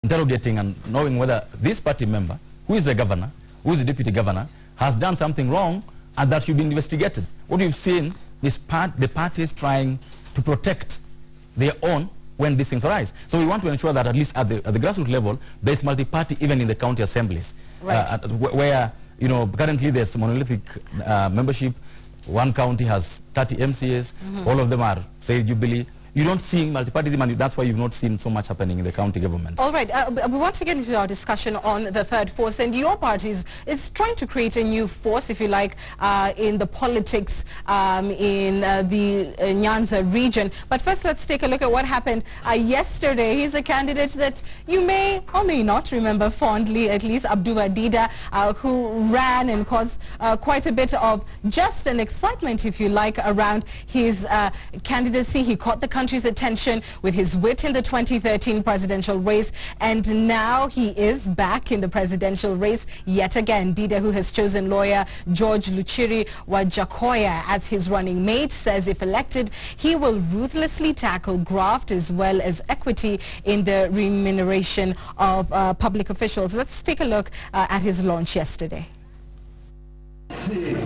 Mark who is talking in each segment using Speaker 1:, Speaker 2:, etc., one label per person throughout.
Speaker 1: interrogating and knowing whether this party member, who is the governor, who is the deputy governor, has done something wrong and that should be investigated. What we've seen is the parties trying to protect their own when these things arise. So we want to ensure that at least at the grassroots level, there is multi-party even in the county assemblies. Right. Where, you know, currently there's monolithic membership. One county has 30 MCAs. All of them are, say, Jubilee. You don't see multipartyism, and that's why you've not seen so much happening in the county government. All right.
Speaker 2: We want to get into our discussion on the third force, and your party is trying to create a new force, if you like, in the politics in the Nyanza region. But first, let's take a look at what happened yesterday. He's a candidate that you may or may not remember fondly, at least, Abduba Dida, who ran and caused quite a bit of just an excitement, if you like, around his candidacy. He caught the country's attention with his wit in the 2013 presidential race, and now he is back in the presidential race yet again. Dida, who has chosen lawyer George Luchiri Wajakoya as his running mate, says if elected, he will ruthlessly tackle graft as well as equity in the remuneration of public officials. Let's take a look at his launch yesterday.
Speaker 3: Welcome,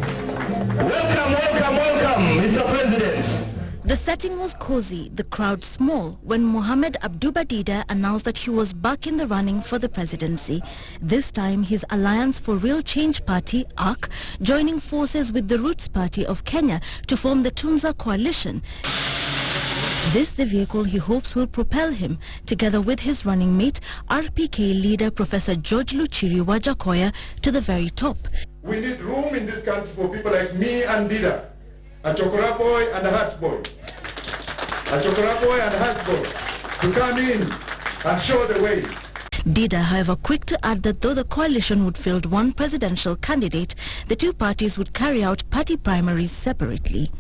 Speaker 3: welcome, welcome, Mr. President.
Speaker 4: The setting was cozy, the crowd small, when Mohamed Abduba Dida announced that he was back in the running for the presidency. This time, his Alliance for Real Change Party, ARC, joining forces with the Roots Party of Kenya to form the Tunza Coalition. This the vehicle he hopes will propel him, together with his running mate, RPK leader Professor George Luchiri Wajakoya, to the very top.
Speaker 3: We need room in this country for people like me and Dida, a Chokora boy and a Hats boy. A Chokora boy and a Hats boy to come in and show the way.
Speaker 4: Dida, however, quick to add that though the coalition would field one presidential candidate, the two parties would carry out party primaries separately.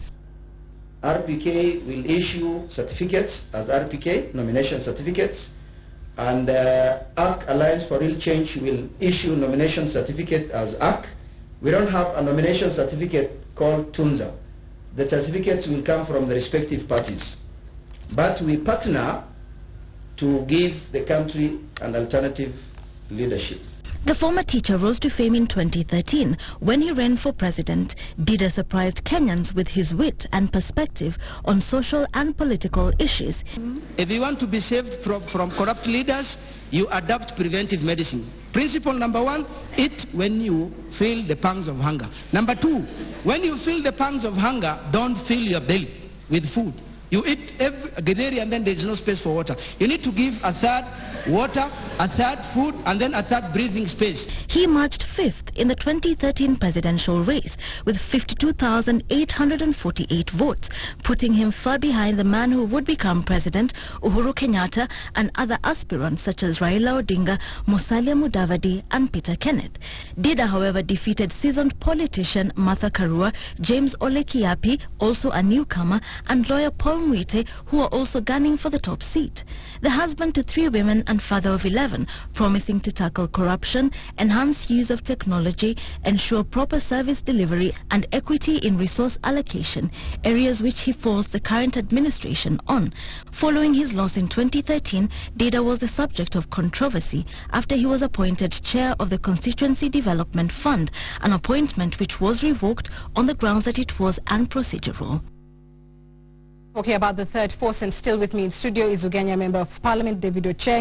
Speaker 5: RPK will issue certificates as RPK, nomination certificates, and ARC, Alliance for Real Change, will issue nomination certificate as ARC. We don't have a nomination certificate called Tunza. The certificates will come from the respective parties. But we partner to give the country an alternative leadership.
Speaker 4: The former teacher rose to fame in 2013 when he ran for president. Dida surprised Kenyans with his wit and perspective on social and political issues.
Speaker 6: If you want to be saved from corrupt leaders, you adopt preventive medicine. Principle number one, eat when you feel the pangs of hunger. Number two, when you feel the pangs of hunger, don't fill your belly with food. You eat every grenade and then there is no space for water. You need to give a third water, a third food, and then a third breathing space.
Speaker 4: He emerged fifth in the 2013 presidential race with 52,848 votes, putting him far behind the man who would become president, Uhuru Kenyatta, and other aspirants such as Raila Odinga, Musalia Mudavadi, and Peter Kenneth. Dida, however, defeated seasoned politician Martha Karua, James Ole Kiapi, also a newcomer, and lawyer Paul Mwite, who are also gunning for the top seat. The husband to 3 women and father of 11, promising to tackle corruption, enhance use of technology, ensure proper service delivery and equity in resource allocation, areas which he faults the current administration on. Following his loss in 2013, Dida was the subject of controversy after he was appointed chair of the Constituency Development Fund, an appointment which was revoked on the grounds that it was unprocedural.
Speaker 2: Talking about the third force, and still with me in studio is Ugenya Member of Parliament David Ocheng.